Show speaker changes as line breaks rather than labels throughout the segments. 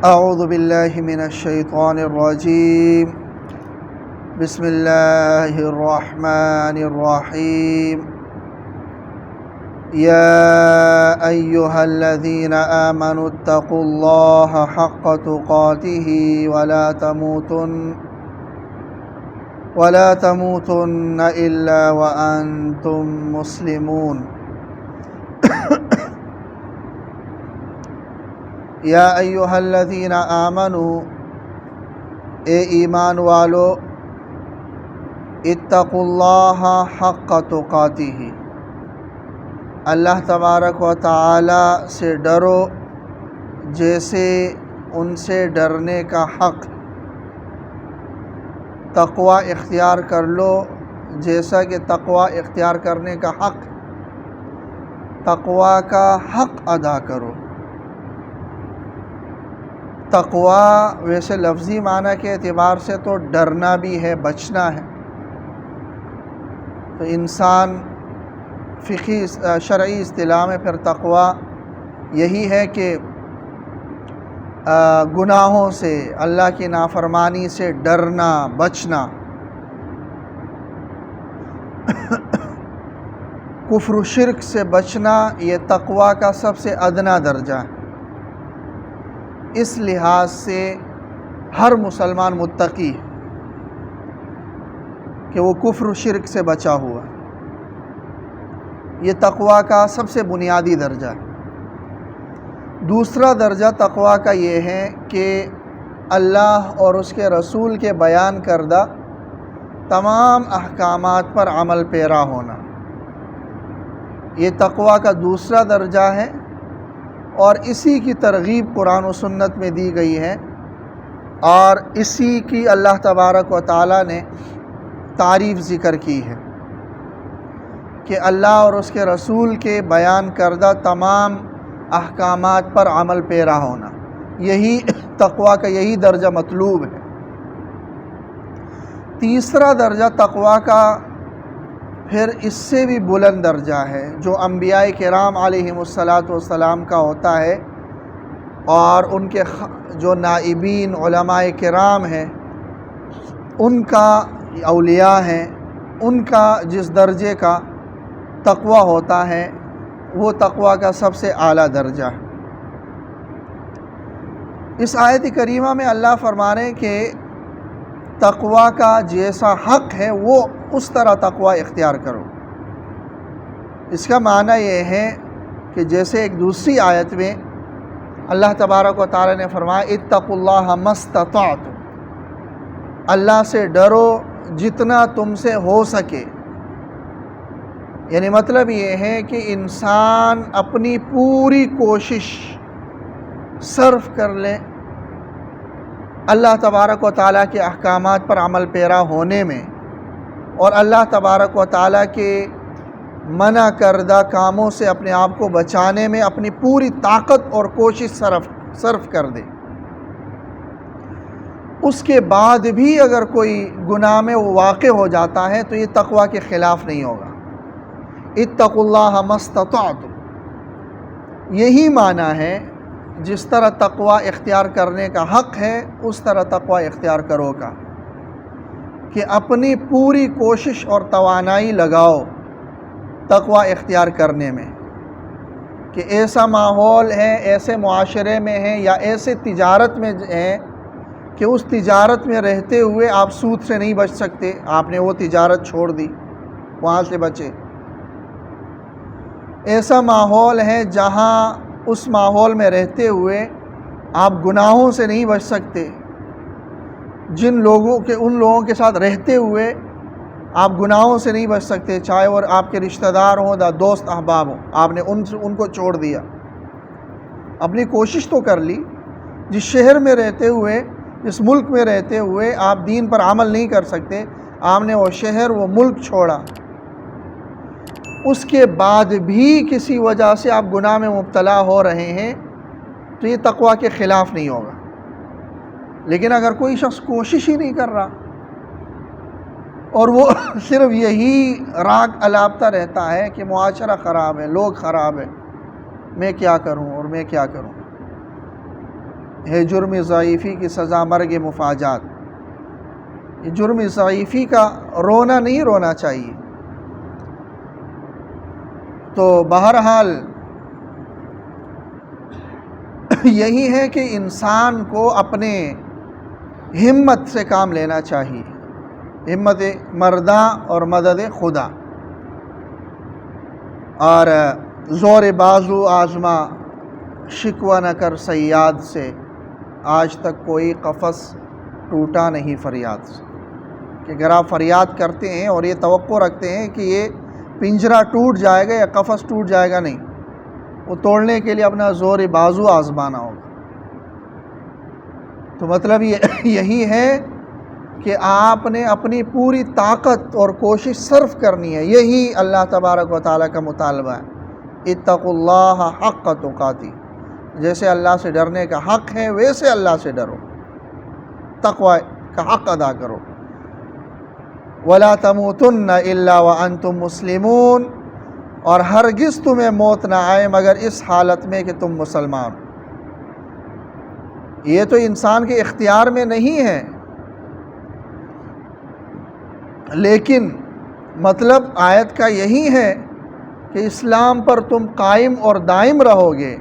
اعوذ باللہ من الشیطان الرجیم بسم اللہ الرحمن الرحیم یا ایہا الذین آمنوا اتقوا اللہ حق تقاتہ ولا تموتن الا وانتم مسلمون۔ یا ایہا الذین آمنوا، اے ایمان والو، اتقوا اللہ حق تقاتہ، اللہ تبارک و تعالی سے ڈرو جیسے ان سے ڈرنے کا حق، تقوی اختیار کر لو جیسا کہ تقوی اختیار کرنے کا حق، تقوی کا حق ادا کرو۔ تقوی ویسے لفظی معنی کے اعتبار سے تو ڈرنا بھی ہے، بچنا ہے، تو انسان فقہی شرعی اصطلاح میں پھر تقوی یہی ہے کہ گناہوں سے، اللہ کی نافرمانی سے ڈرنا، بچنا۔ کفر و شرک سے بچنا یہ تقوی کا سب سے ادنا درجہ ہے۔ اس لحاظ سے ہر مسلمان متقی ہے کہ وہ کفر و شرک سے بچا ہوا ہے۔ یہ تقوی کا سب سے بنیادی درجہ ہے۔ دوسرا درجہ تقوی کا یہ ہے کہ اللہ اور اس کے رسول کے بیان کردہ تمام احکامات پر عمل پیرا ہونا، یہ تقوی کا دوسرا درجہ ہے، اور اسی کی ترغیب قرآن و سنت میں دی گئی ہے، اور اسی کی اللہ تبارک و تعالی نے تعریف ذکر کی ہے کہ اللہ اور اس کے رسول کے بیان کردہ تمام احکامات پر عمل پیرا ہونا، یہی تقوی کا یہی درجہ مطلوب ہے۔ تیسرا درجہ تقوی کا پھر اس سے بھی بلند درجہ ہے، جو انبیاء کرام علیہم السلام کا ہوتا ہے، اور ان کے جو نائبین علماء کرام ہیں، ان کا، اولیاء ہیں، ان کا جس درجے کا تقوی ہوتا ہے وہ تقوی کا سب سے اعلیٰ درجہ ہے۔ اس آیت کریمہ میں اللہ فرما رہے ہیں کہ تقوی کا جیسا حق ہے وہ اس طرح تقوی اختیار کرو۔ اس کا معنی یہ ہے کہ جیسے ایک دوسری آیت میں اللہ تبارک و تعالی نے فرمایا اتقوا اللہ ما استطعتم، اللہ سے ڈرو جتنا تم سے ہو سکے، یعنی مطلب یہ ہے کہ انسان اپنی پوری کوشش صرف کر لے اللہ تبارک و تعالیٰ کے احکامات پر عمل پیرا ہونے میں، اور اللہ تبارک و تعالیٰ کے منع کردہ کاموں سے اپنے آپ کو بچانے میں اپنی پوری طاقت اور کوشش صرف کر دے۔ اس کے بعد بھی اگر کوئی گناہ میں وہ واقع ہو جاتا ہے تو یہ تقوی کے خلاف نہیں ہوگا۔ اتقوا اللہ ما استطعتم، یہی معنی ہے جس طرح تقوی اختیار کرنے کا حق ہے اس طرح تقوی اختیار کرو گا، کہ اپنی پوری کوشش اور توانائی لگاؤ تقوی اختیار کرنے میں، کہ ایسا ماحول ہے، ایسے معاشرے میں ہے یا ایسے تجارت میں ہے کہ اس تجارت میں رہتے ہوئے آپ سود سے نہیں بچ سکتے، آپ نے وہ تجارت چھوڑ دی، وہاں سے بچے۔ ایسا ماحول ہے جہاں اس ماحول میں رہتے ہوئے آپ گناہوں سے نہیں بچ سکتے، ان لوگوں کے ساتھ رہتے ہوئے آپ گناہوں سے نہیں بچ سکتے، چاہے وہ آپ کے رشتہ دار ہوں یا دوست احباب ہوں، آپ نے ان کو چھوڑ دیا۔ اپنی کوشش تو کر لی، جس شہر میں رہتے ہوئے، جس ملک میں رہتے ہوئے آپ دین پر عمل نہیں کر سکتے، آپ نے وہ شہر، وہ ملک چھوڑا، اس کے بعد بھی کسی وجہ سے آپ گناہ میں مبتلا ہو رہے ہیں تو یہ تقوی کے خلاف نہیں ہوگا۔ لیکن اگر کوئی شخص کوشش ہی نہیں کر رہا اور وہ صرف یہی راگ الاپتا رہتا ہے کہ معاشرہ خراب ہے، لوگ خراب ہے، میں کیا کروں اور میں کیا کروں، ہے جرم ضعیفی کی سزا مرگ مفاجات۔ یہ جرم ضعیفی کا رونا نہیں رونا چاہیے۔ تو بہرحال یہی ہے کہ انسان کو اپنے ہمت سے کام لینا چاہیے، ہمت مرداں اور مدد خدا، اور زور بازو آزما، شکوہ نہ کر صیاد سے، آج تک کوئی قفس ٹوٹا نہیں فریاد سے۔ کہ اگر آپ فریاد کرتے ہیں اور یہ توقع رکھتے ہیں کہ یہ پنجرہ ٹوٹ جائے گا یا قفس ٹوٹ جائے گا، نہیں، وہ توڑنے کے لیے اپنا زور بازو آزمانا ہوگا۔ تو مطلب یہی ہے کہ آپ نے اپنی پوری طاقت اور کوشش صرف کرنی ہے۔ یہی اللہ تبارک و تعالیٰ کا مطالبہ ہے، اتقوا اللہ حق تقاتی، جیسے اللہ سے ڈرنے کا حق ہے ویسے اللہ سے ڈرو، تقوی کا حق ادا کرو۔ وَلَا تَمُوتُنَّ إِلَّا وَأَنْتُمْ مُسْلِمُونَ، اور ہرگز تمہیں موت نہ آئے مگر اس حالت میں کہ تم مسلمان ہو۔ یہ تو انسان کے اختیار میں نہیں ہے، لیکن مطلب آیت کا یہی ہے کہ اسلام پر تم قائم اور دائم رہو گے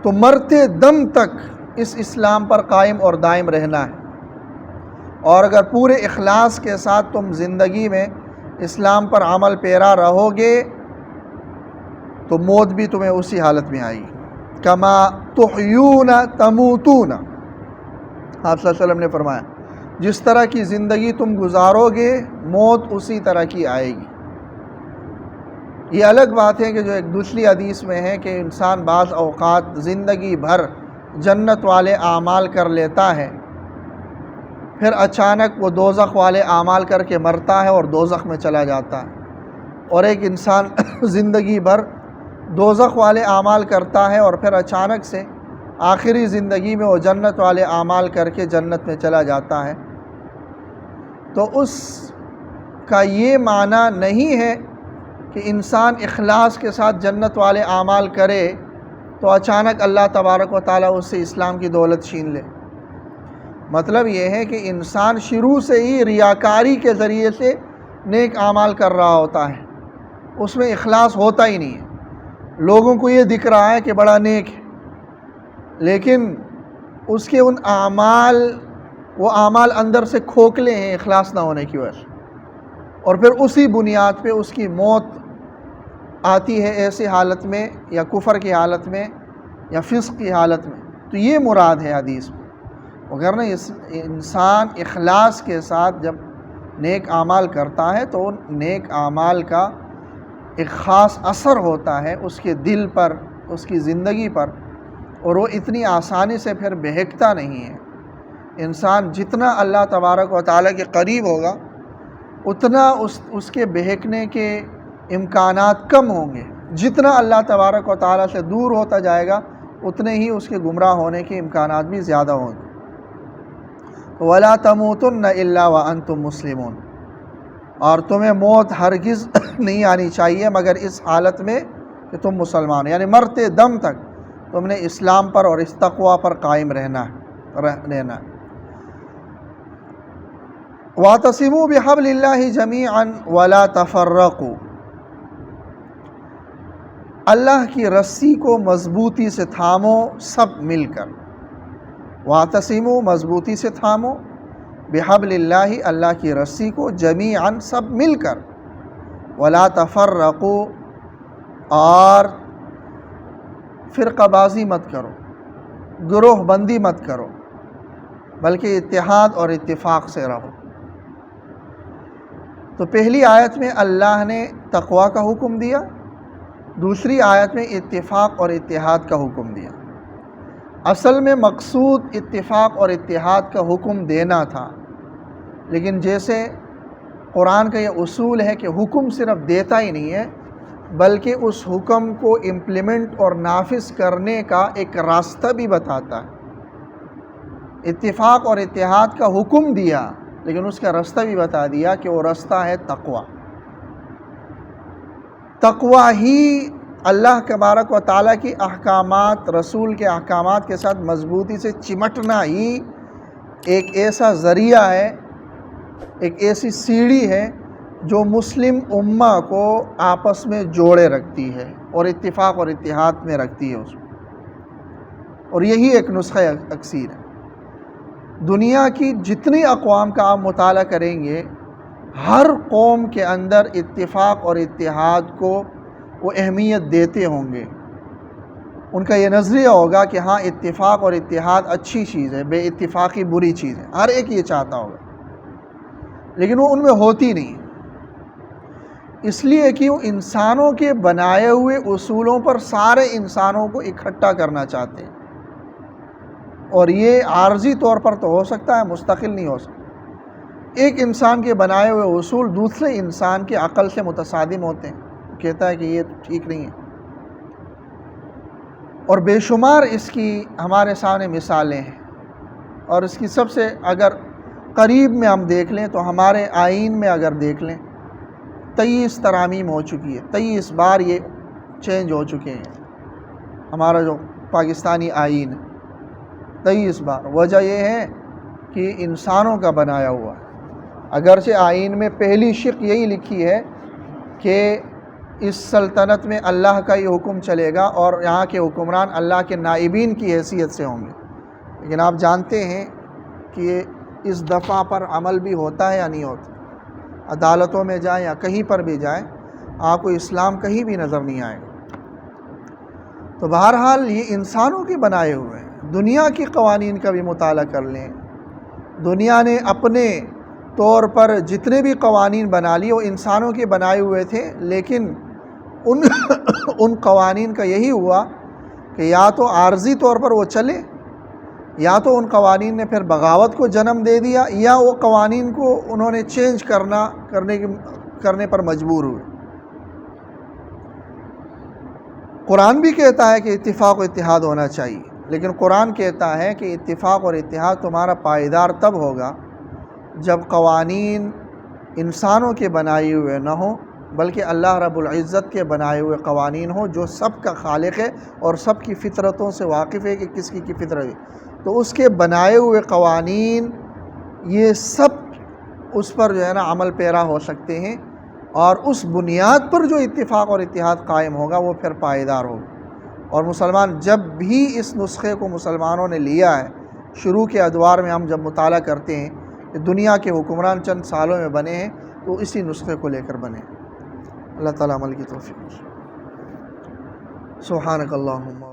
تو مرتے دم تک اس اسلام پر قائم اور دائم رہنا ہے، اور اگر پورے اخلاص کے ساتھ تم زندگی میں اسلام پر عمل پیرا رہو گے تو موت بھی تمہیں اسی حالت میں آئے گی۔ کما تحیون تموتون، آپ صلی اللہ علیہ وسلم نے فرمایا جس طرح کی زندگی تم گزارو گے موت اسی طرح کی آئے گی۔ یہ الگ بات ہے کہ جو ایک دوسری حدیث میں ہے کہ انسان بعض اوقات زندگی بھر جنت والے اعمال کر لیتا ہے، پھر اچانک وہ دوزخ والے اعمال کر کے مرتا ہے اور دوزخ میں چلا جاتا ہے، اور ایک انسان زندگی بھر دوزخ والے اعمال کرتا ہے اور پھر اچانک سے آخری زندگی میں وہ جنت والے اعمال کر کے جنت میں چلا جاتا ہے۔ تو اس کا یہ معنی نہیں ہے کہ انسان اخلاص کے ساتھ جنت والے اعمال کرے تو اچانک اللہ تبارک و تعالیٰ اس سے اسلام کی دولت چھین لے۔ مطلب یہ ہے کہ انسان شروع سے ہی ریاکاری کے ذریعے سے نیک اعمال کر رہا ہوتا ہے، اس میں اخلاص ہوتا ہی نہیں ہے۔ لوگوں کو یہ دکھ رہا ہے کہ بڑا نیک ہے، لیکن اس کے ان وہ اعمال اندر سے کھوکھلے ہیں اخلاص نہ ہونے کی وجہ سے، اور پھر اسی بنیاد پہ اس کی موت آتی ہے ایسی حالت میں، یا کفر کی حالت میں یا فسق کی حالت میں۔ تو یہ مراد ہے حدیث میں، وگرنہ انسان اخلاص کے ساتھ جب نیک اعمال کرتا ہے تو نیک اعمال کا ایک خاص اثر ہوتا ہے اس کے دل پر، اس کی زندگی پر، اور وہ اتنی آسانی سے پھر بہکتا نہیں ہے۔ انسان جتنا اللہ تبارک و تعالیٰ کے قریب ہوگا اتنا اس کے بہکنے کے امکانات کم ہوں گے، جتنا اللہ تبارک و تعالیٰ سے دور ہوتا جائے گا اتنے ہی اس کے گمراہ ہونے کے امکانات بھی زیادہ ہوں گے۔ وَلَا تَمُوتُنَّ إِلَّا وَأَنْتُمْ مُسْلِمُونَ، اور تمہیں موت ہرگز نہیں آنی چاہیے مگر اس حالت میں کہ تم مسلمان، یعنی مرتے دم تک تم نے اسلام پر اور اس تقوی پر قائم رہنا ہے۔ وَاعْتَصِمُوا بِحَبْلِ اللَّهِ جَمِيعًا وَلَا تَفَرَّقُوا، اللہ کی رسی کو مضبوطی سے تھامو سب مل کر۔ وَاعْتَصِمُوا، مضبوطی سے تھامو، بِحَبْلِ اللَّهِ، اللہ کی رسی کو، جَمِيعًا، سب مل کر، وَلَا تَفَرَّقُوا، اور فرقہ بازی مت کرو، گروہ بندی مت کرو، بلکہ اتحاد اور اتفاق سے رہو۔ تو پہلی آیت میں اللہ نے تقوی کا حکم دیا، دوسری آیت میں اتفاق اور اتحاد کا حکم دیا۔ اصل میں مقصود اتفاق اور اتحاد کا حکم دینا تھا، لیکن جیسے قرآن کا یہ اصول ہے کہ حکم صرف دیتا ہی نہیں ہے بلکہ اس حکم کو امپلیمنٹ اور نافذ کرنے کا ایک راستہ بھی بتاتا ہے۔ اتفاق اور اتحاد کا حکم دیا لیکن اس کا راستہ بھی بتا دیا کہ وہ راستہ ہے تقوی۔ تقوی ہی اللہ تبارک و تعالیٰ کی احکامات، رسول کے احکامات کے ساتھ مضبوطی سے چمٹنا ہی ایک ایسا ذریعہ ہے، ایک ایسی سیڑھی ہے جو مسلم امہ کو آپس میں جوڑے رکھتی ہے اور اتفاق اور اتحاد میں رکھتی ہے اس کو، اور یہی ایک نسخہ اکسیر ہے۔ دنیا کی جتنی اقوام کا آپ مطالعہ کریں گے، ہر قوم کے اندر اتفاق اور اتحاد کو وہ اہمیت دیتے ہوں گے۔ ان کا یہ نظریہ ہوگا کہ ہاں اتفاق اور اتحاد اچھی چیز ہے، بے اتفاقی بری چیز ہے، ہر ایک یہ چاہتا ہوگا، لیکن وہ ان میں ہوتی نہیں، اس لیے کہ وہ انسانوں کے بنائے ہوئے اصولوں پر سارے انسانوں کو اکٹھا کرنا چاہتے ہیں، اور یہ عارضی طور پر تو ہو سکتا ہے، مستقل نہیں ہو سکتا۔ ایک انسان کے بنائے ہوئے اصول دوسرے انسان کی عقل سے متصادم ہوتے ہیں، کہتا ہے کہ یہ ٹھیک نہیں ہے، اور بے شمار اس کی ہمارے سامنے مثالیں ہیں، اور اس کی سب سے اگر قریب میں ہم دیکھ لیں تو ہمارے آئین میں اگر دیکھ لیں 23 ترامیم ہو چکی ہے، 23 بار یہ چینج ہو چکے ہیں، ہمارا جو پاکستانی آئین 23 بار۔ وجہ یہ ہے کہ انسانوں کا بنایا ہوا ہے، اگرچہ آئین میں پہلی شق یہی لکھی ہے کہ اس سلطنت میں اللہ کا ہی حکم چلے گا اور یہاں کے حکمران اللہ کے نائبین کی حیثیت سے ہوں گے، لیکن آپ جانتے ہیں کہ اس دفعہ پر عمل بھی ہوتا ہے یا نہیں ہوتا؟ عدالتوں میں جائیں یا کہیں پر بھی جائیں، آپ کو اسلام کہیں بھی نظر نہیں آئے گا۔ تو بہرحال یہ انسانوں کے بنائے ہوئے ہیں۔ دنیا کی قوانین کا بھی مطالعہ کر لیں، دنیا نے اپنے طور پر جتنے بھی قوانین بنا لیے وہ انسانوں کے بنائے ہوئے تھے، لیکن ان قوانین کا یہی ہوا کہ یا تو عارضی طور پر وہ چلے، یا تو ان قوانین نے پھر بغاوت کو جنم دے دیا، یا وہ قوانین کو انہوں نے چینج کرنے پر مجبور ہوئے۔ قرآن بھی کہتا ہے کہ اتفاق و اتحاد ہونا چاہیے، لیکن قرآن کہتا ہے کہ اتفاق اور اتحاد تمہارا پائیدار تب ہوگا جب قوانین انسانوں کے بنائے ہوئے نہ ہوں، بلکہ اللہ رب العزت کے بنائے ہوئے قوانین ہوں، جو سب کا خالق ہے اور سب کی فطرتوں سے واقف ہے کہ کس کی فطرت ہے، تو اس کے بنائے ہوئے قوانین یہ سب اس پر جو ہے نا عمل پیرا ہو سکتے ہیں، اور اس بنیاد پر جو اتفاق اور اتحاد قائم ہوگا وہ پھر پائیدار ہوگا۔ اور مسلمان جب بھی اس نسخے کو مسلمانوں نے لیا ہے، شروع کے ادوار میں ہم جب مطالعہ کرتے ہیں کہ دنیا کے حکمران چند سالوں میں بنے ہیں، تو اسی نسخے کو لے کر بنے۔ اللہ تعالیٰ عمل کی توفیق۔ سبحانک اللہم